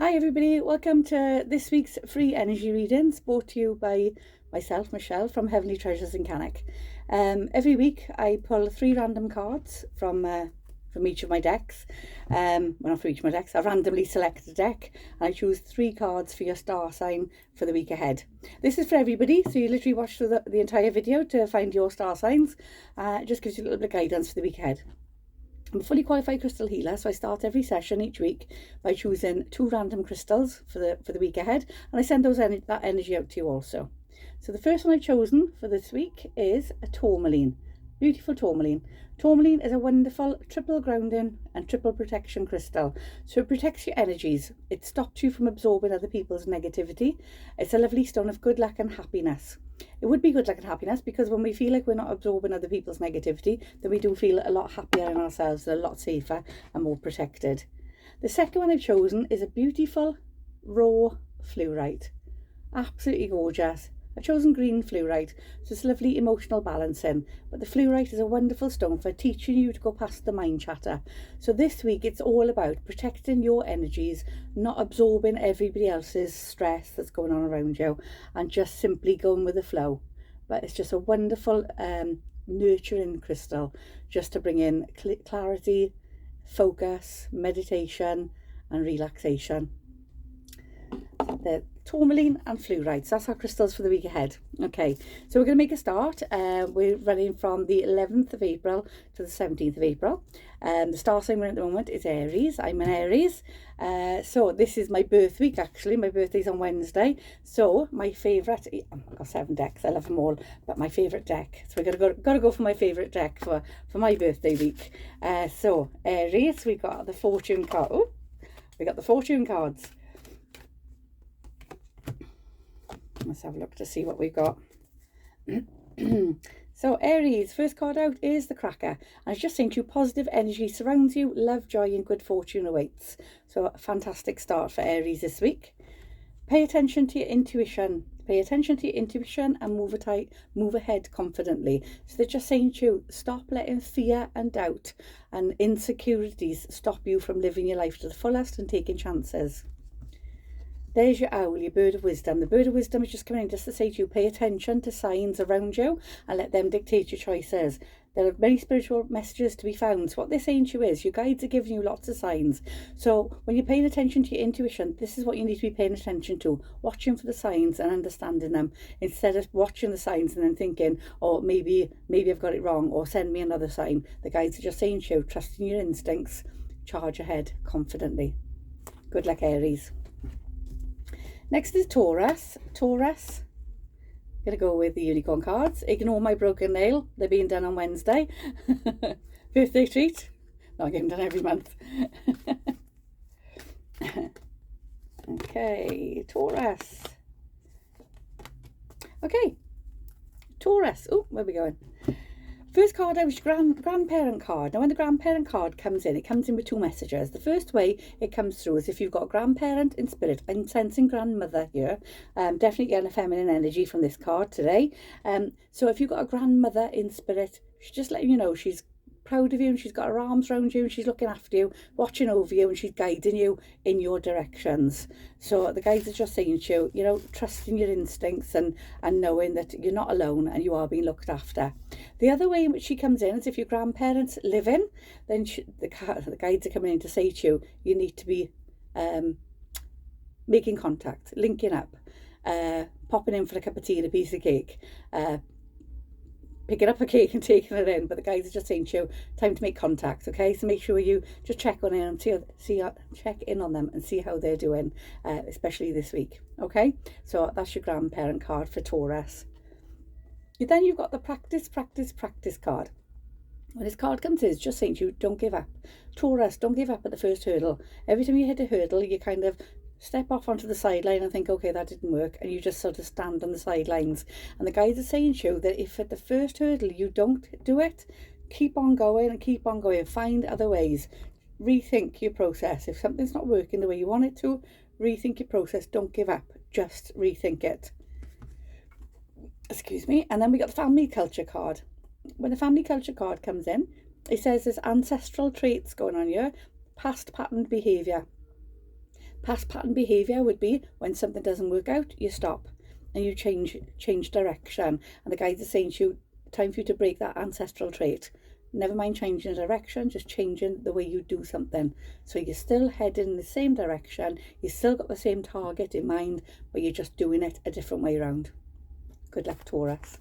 Hi everybody, welcome to this week's free energy readings brought to you by myself, Michelle, from Heavenly Treasures in Cannock. Every week I pull 3 random cards from each of my decks. Well, not from each of my decks, I randomly select a deck and I choose 3 cards for your star sign for the week ahead. This is for everybody, so you literally watch through the entire video to find your star signs. It just gives you a little bit of guidance for the week ahead. I'm a fully qualified crystal healer, so I start every session each week by choosing 2 random crystals for the week ahead, and I send that energy out to you also. So the first one I've chosen for this week is a tourmaline. Beautiful tourmaline. Tourmaline is a wonderful triple grounding and triple protection crystal. So it protects your energies. It stops you from absorbing other people's negativity. It's a lovely stone of good luck and happiness. It would be good luck and happiness because when we feel like we're not absorbing other people's negativity, then we do feel a lot happier in ourselves, a lot safer and more protected. The second one I've chosen is a beautiful raw fluorite. Absolutely gorgeous. I've chosen green fluorite, so it's lovely emotional balancing. But the fluorite is a wonderful stone for teaching you to go past the mind chatter. So this week it's all about protecting your energies, not absorbing everybody else's stress that's going on around you, and just simply going with the flow. But it's just a wonderful nurturing crystal, just to bring in clarity, focus, meditation and relaxation. The tourmaline and fluorite, so that's our crystals for the week ahead. Okay, so we're going to make a start. We're running from the 11th of April to the 17th of April. The star sign we're in at the moment is Aries. I'm an Aries, so this is my birth week. Actually, my birthday's on Wednesday, so my favourite, I've got 7 decks, I love them all, but my favourite deck, so we're gotta go for my favourite deck for my birthday week. So Aries, we got the fortune card. Oh, we got the fortune cards. Let's have a look to see what we've got. So Aries, first card out is the Cracker, and it's just saying to you, positive energy surrounds you, love, joy and good fortune awaits. So a fantastic start for Aries this week. Pay attention to your intuition. Pay attention to your intuition and move ahead confidently. So they're just saying to you, stop letting fear and doubt and insecurities stop you from living your life to the fullest and taking chances. There's your owl, your bird of wisdom. The bird of wisdom is just coming in just to say to you, pay attention to signs around you and let them dictate your choices. There are many spiritual messages to be found. So what they're saying to you is, your guides are giving you lots of signs. So when you're paying attention to your intuition, this is what you need to be paying attention to. Watching for the signs and understanding them, instead of watching the signs and then thinking, oh, maybe I've got it wrong, or send me another sign. The guides are just saying to you, trust in your instincts, charge ahead confidently. Good luck, Aries. Next is Taurus. Taurus, I'm going to go with the unicorn cards. Ignore my broken nail. They're being done on Wednesday. Birthday treat. No, I get them done every month. Okay, Taurus. Okay, Taurus. Oh, where are we going? First card out was grandparent card. Now when the grandparent card comes in, it comes in with 2 messages. The first way it comes through is if you've got a grandparent in spirit. I'm sensing grandmother here. Definitely getting a feminine energy from this card today. So if you've got a grandmother in spirit, she's just letting you know she's proud of you and she's got her arms around you and she's looking after you, watching over you, and she's guiding you in your directions. So the guides are just saying to you, you know, trust in your instincts and knowing that you're not alone and you are being looked after. The other way in which she comes in is if your grandparents live in, then the guides are coming in to say to you, you need to be making contact, linking up, popping in for a cup of tea and a piece of cake, picking up a cake and taking it in. But the guys are just saying to you, time to make contact. Okay, so make sure you just check on them, check in on them and see how they're doing, especially this week. Okay, so that's your grandparent card for Taurus. Then you've got the practice card. When this card comes in, it's just saying to you, don't give up. Taurus, don't give up at the first hurdle. Every time you hit a hurdle, you kind of step off onto the sideline and think, okay, that didn't work, and you just sort of stand on the sidelines. And the guides are saying to you that if at the first hurdle you don't do it, keep on going and keep on going. Find other ways. Rethink your process. If something's not working the way you want it to, rethink your process. Don't give up. Just rethink it. Excuse me. And then we got the family culture card. When the family culture card comes in, it says there's ancestral traits going on here, past patterned behaviour. Past pattern behaviour would be when something doesn't work out, you stop and you change direction. And the guides are saying to you, time for you to break that ancestral trait. Never mind changing direction, just changing the way you do something. So you're still heading in the same direction, you still got the same target in mind, but you're just doing it a different way around. Good luck, Taurus.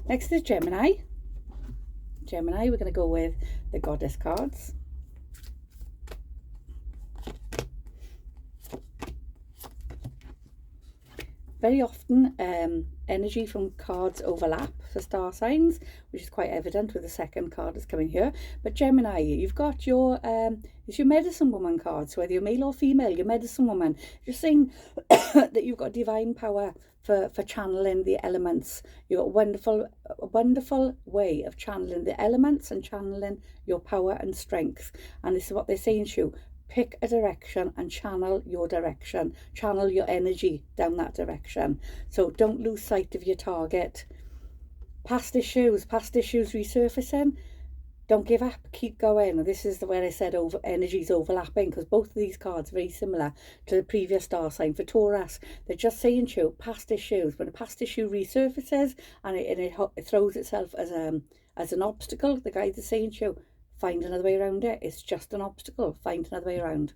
Next is Gemini. Gemini, we're going to go with the Goddess cards. Very often energy from cards overlap for star signs, which is quite evident with the second card that's coming here. But Gemini, you've got your it's your medicine woman card. So whether you're male or female, your medicine woman, just saying that you've got divine power for channeling the elements. You've got a wonderful way of channeling the elements and channeling your power and strength. And this is what they're saying to you. Pick a direction and channel your direction. Channel your energy down that direction. So don't lose sight of your target. Past issues resurfacing. Don't give up. Keep going. This is where I said energies overlapping, because both of these cards are very similar to the previous star sign for Taurus. They're just saying to you, past issues. When a past issue resurfaces and it throws itself as an obstacle, the guides are saying to you, find another way around it. It's just an obstacle. Find another way around.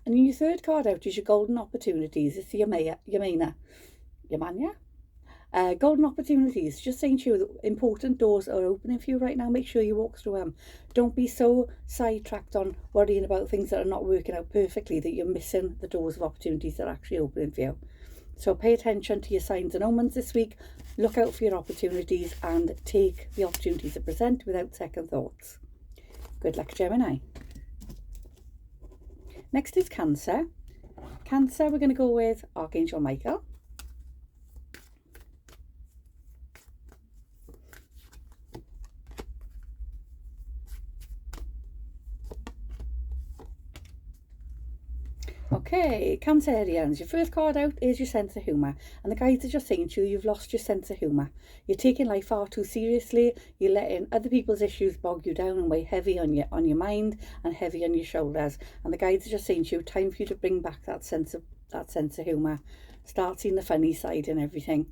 And then your third card out is your golden opportunities. It's the Yamana. Golden opportunities. Just saying to you that important doors are opening for you right now. Make sure you walk through them. Don't be so sidetracked on worrying about things that are not working out perfectly that you're missing the doors of opportunities that are actually opening for you. So pay attention to your signs and omens this week. Look out for your opportunities and take the opportunities that present without second thoughts. Good luck, Gemini. Next is Cancer. Cancer, we're going to go with Archangel Michael. Okay, Cancerians, your first card out is your sense of humour. And the guides are just saying to you, you've lost your sense of humour. You're taking life far too seriously. You're letting other people's issues bog you down and weigh heavy on your mind and heavy on your shoulders. And the guides are just saying to you, time for you to bring back that sense of humour. Start seeing the funny side and everything.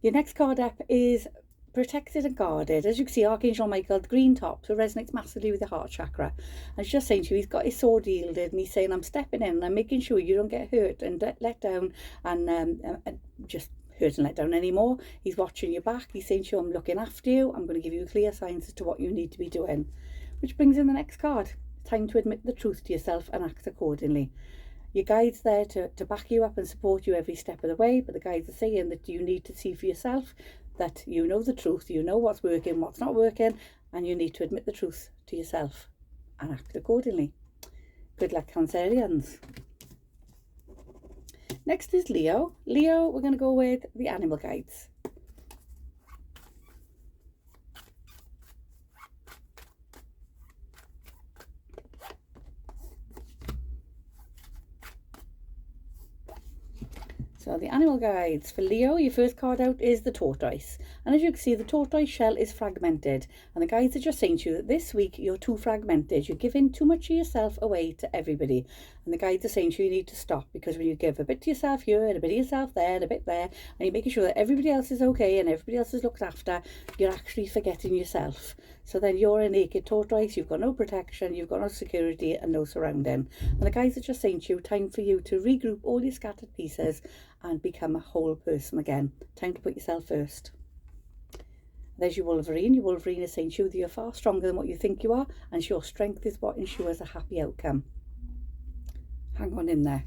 Your next card up is Protected and Guarded. As you can see, Archangel Michael, the green top, so resonates massively with the heart chakra. And it's just saying to you, he's got his sword yielded and he's saying, I'm stepping in and I'm making sure you don't get hurt and let down and just hurt and let down anymore. He's watching your back. He's saying to you, I'm looking after you. I'm going to give you clear signs as to what you need to be doing. Which brings in the next card. Time to admit the truth to yourself and act accordingly. Your guide's there to back you up and support you every step of the way, but the guides are saying that you need to see for yourself that you know the truth, you know what's working, what's not working, and you need to admit the truth to yourself and act accordingly. Good luck, Cancerians. Next is Leo. Leo, we're going to go with the animal guides. So the animal guides for Leo, your first card out is the tortoise. And as you can see, the tortoise shell is fragmented. And the guides are just saying to you that this week you're too fragmented. You're giving too much of yourself away to everybody. And the guides are saying to you, you need to stop, because when you give a bit to yourself here and a bit of yourself there and a bit there, and you're making sure that everybody else is okay and everybody else is looked after, you're actually forgetting yourself. So then you're a naked tortoise, you've got no protection, you've got no security and no surrounding. And the guides are just saying to you, time for you to regroup all your scattered pieces and become a whole person again. Time to put yourself first. There's your Wolverine. Your Wolverine is saying to you that you're far stronger than what you think you are, and your strength is what ensures a happy outcome. Hang on in there.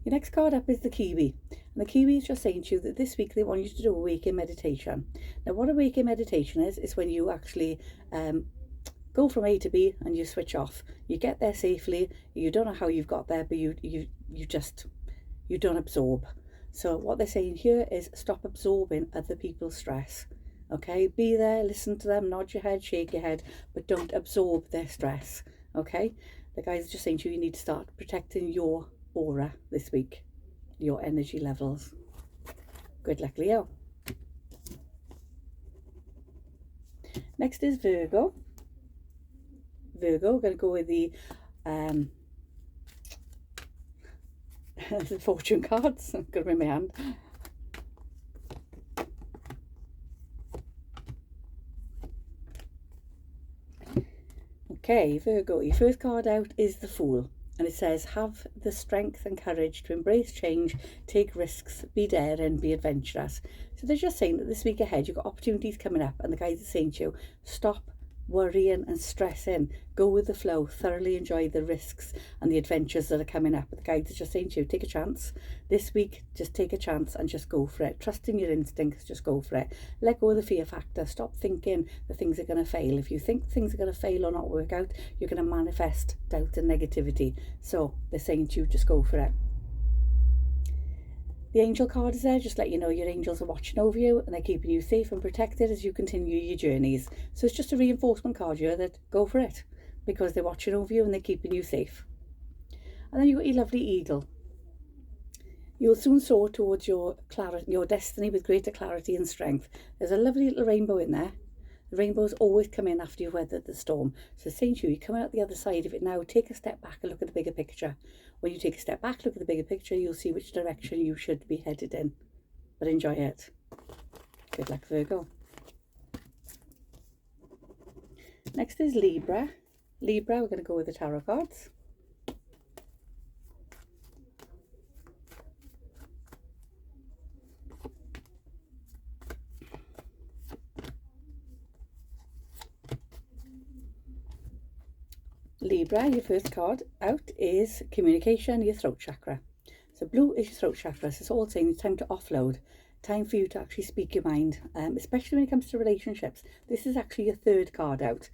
Your next card up is the Kiwi. And the Kiwi is just saying to you that this week they want you to do a waking meditation. Now what a waking meditation is when you actually go from A to B and you switch off. You get there safely. You don't know how you've got there, but you don't absorb. So what they're saying here is stop absorbing other people's stress. Okay, be there, listen to them, nod your head, shake your head, but don't absorb their stress. Okay, the guys are just saying to you, you need to start protecting your aura this week, your energy levels. Good luck, Leo. Next is Virgo. Virgo. We're going to go with the the fortune cards. I've got them in my hand. Okay, Virgo, your first card out is the Fool. And it says, have the strength and courage to embrace change, take risks, be daring, be adventurous. So they're just saying that this week ahead, you've got opportunities coming up, and the guys are saying to you, stop worrying and stressing, go with the flow, thoroughly enjoy the risks and the adventures that are coming up. The guides are just saying to you, take a chance this week, just take a chance and just go for it. Trust in your instincts, just go for it. Let go of the fear factor. Stop thinking that things are going to fail. If you think things are going to fail or not work out, you're going to manifest doubt and negativity. So they're saying to you, just go for it. The angel card is there, just let you know your angels are watching over you and they're keeping you safe and protected as you continue your journeys. So it's just a reinforcement card here that go for it, because they're watching over you and they're keeping you safe. And then you've got your lovely eagle. You will soon soar towards your destiny with greater clarity and strength. There's a lovely little rainbow in there. The rainbows always come in after you've weathered the storm. So saying to you, you come out the other side of it now, take a step back and look at the bigger picture. When you take a step back, look at the bigger picture, you'll see which direction you should be headed in. But enjoy it. Good luck, Virgo. Next is Libra. Libra, we're going to go with the tarot cards. Libra, your first card out is communication, your throat chakra. So blue is your throat chakra, so it's all saying it's time to offload, time for you to actually speak your mind, especially when it comes to relationships. This is actually your third card out,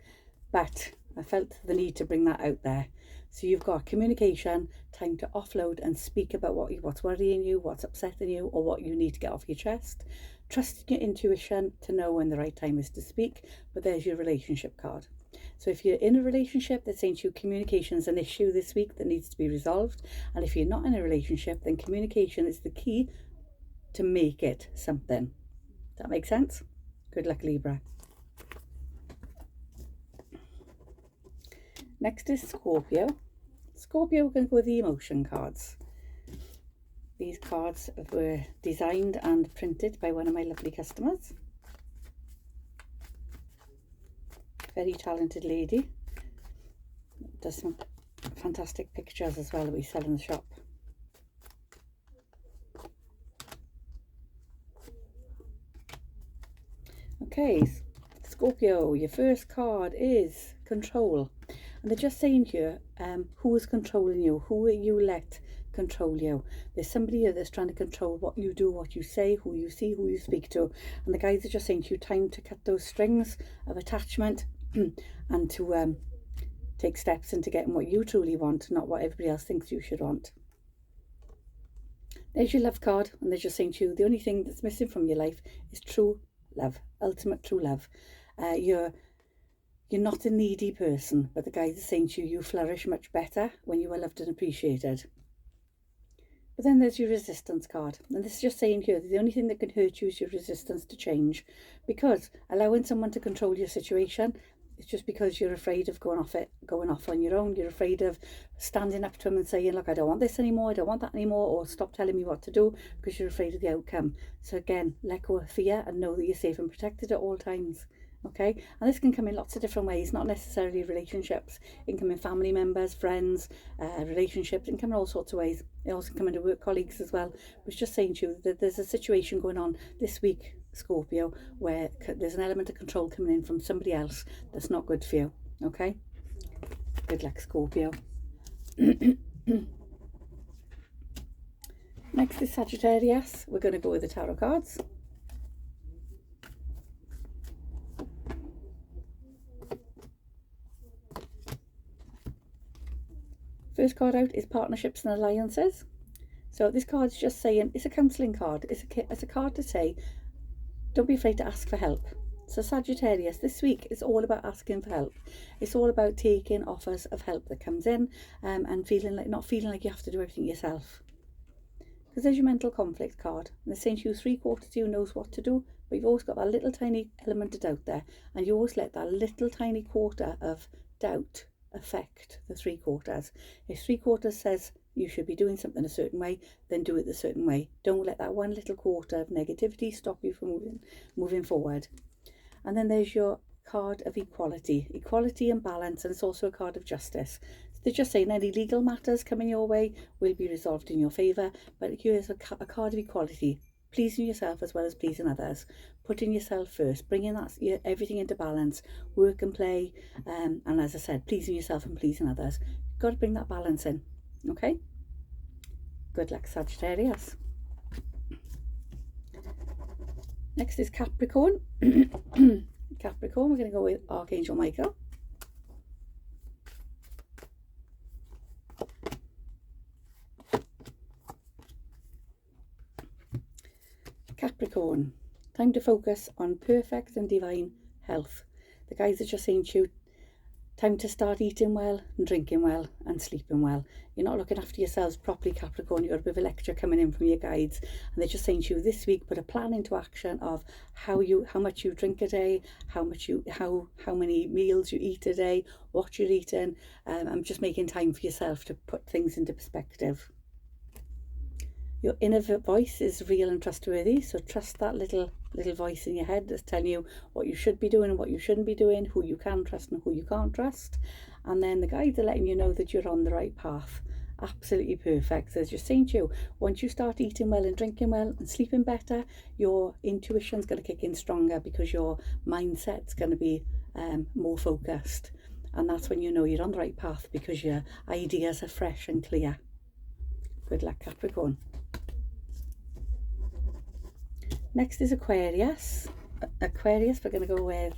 but I felt the need to bring that out there. So you've got communication, time to offload and speak about what's worrying you, what's upsetting you, or what you need to get off your chest. Trust your intuition to know when the right time is to speak, but there's your relationship card. So if you're in a relationship, that's saying to you communication is an issue this week that needs to be resolved. And if you're not in a relationship, then communication is the key to make it something. Does that make sense? Good luck, Libra. Next is Scorpio. Scorpio, we're going to go with the emotion cards. These cards were designed and printed by one of my lovely customers. Very talented lady. Does some fantastic pictures as well that we sell in the shop. Okay, Scorpio, your first card is control. And they're just saying here, who is controlling you? Who will you let control you? There's somebody here that's trying to control what you do, what you say, who you see, who you speak to. And the guys are just saying to you, time to cut those strings of attachment and to take steps into getting what you truly want, not what everybody else thinks you should want. There's your love card, and they're just saying to you, the only thing that's missing from your life is true love, ultimate true love. You're not a needy person, but the guys are saying to you, you flourish much better when you are loved and appreciated. But then there's your resistance card, and this is just saying here, the only thing that can hurt you is your resistance to change, because allowing someone to control your situation, it's just because you're afraid of going off on your own. You're afraid of standing up to them and saying, look, I don't want this anymore, I don't want that anymore, or stop telling me what to do, because you're afraid of the outcome. So again, let go of fear and know that you're safe and protected at all times. Okay, and this can come in lots of different ways, not necessarily relationships. It can come in family members, friends, relationships. It can come in all sorts of ways. It also can come into work colleagues as well. But it's just saying to you that there's a situation going on this week, Scorpio, where there's an element of control coming in from somebody else that's not good for you. Okay, good luck, Scorpio. Next is Sagittarius. We're going to go with the tarot cards. First card out is partnerships and alliances. So this card's just saying, it's a counselling card. It's a card to say, don't be afraid to ask for help. So Sagittarius, this week is all about asking for help. It's all about taking offers of help that comes in and not feeling like you have to do everything yourself. Because there's your mental conflict card. And they're saying to you, 3/4 of you knows what to do, but you've always got that little tiny element of doubt there. And you always let that little tiny quarter of doubt affect the 3/4. If 3/4 says you should be doing something a certain way, then do it the certain way. Don't let that one little quarter of negativity stop you from moving forward. And then there's your card of equality and balance, and it's also a card of justice. So they're just saying any legal matters coming your way will be resolved in your favour, but here's a card of equality, pleasing yourself as well as pleasing others, putting yourself first, bringing everything into balance, work and play, and as I said, pleasing yourself and pleasing others. You've got to bring that balance in, okay? Good luck, Sagittarius. Next is Capricorn. Capricorn, we're going to go with Archangel Michael. Capricorn, time to focus on perfect and divine health. The guides are just saying to you, time to start eating well and drinking well and sleeping well. You're not looking after yourselves properly, Capricorn. You've got a bit of a lecture coming in from your guides, and they're just saying to you this week, put a plan into action of how much you drink a day, how many meals you eat a day, what you're eating. I'm just making time for yourself to put things into perspective. Your inner voice is real and trustworthy, so trust that little voice in your head that's telling you what you should be doing and what you shouldn't be doing, who you can trust and who you can't trust. And then the guides are letting you know that you're on the right path. Absolutely perfect. So they're just saying to you, once you start eating well and drinking well and sleeping better, your intuition's going to kick in stronger because your mindset's going to be more focused. And that's when you know you're on the right path, because your ideas are fresh and clear. Good luck, Capricorn. Next is Aquarius. We're going to go with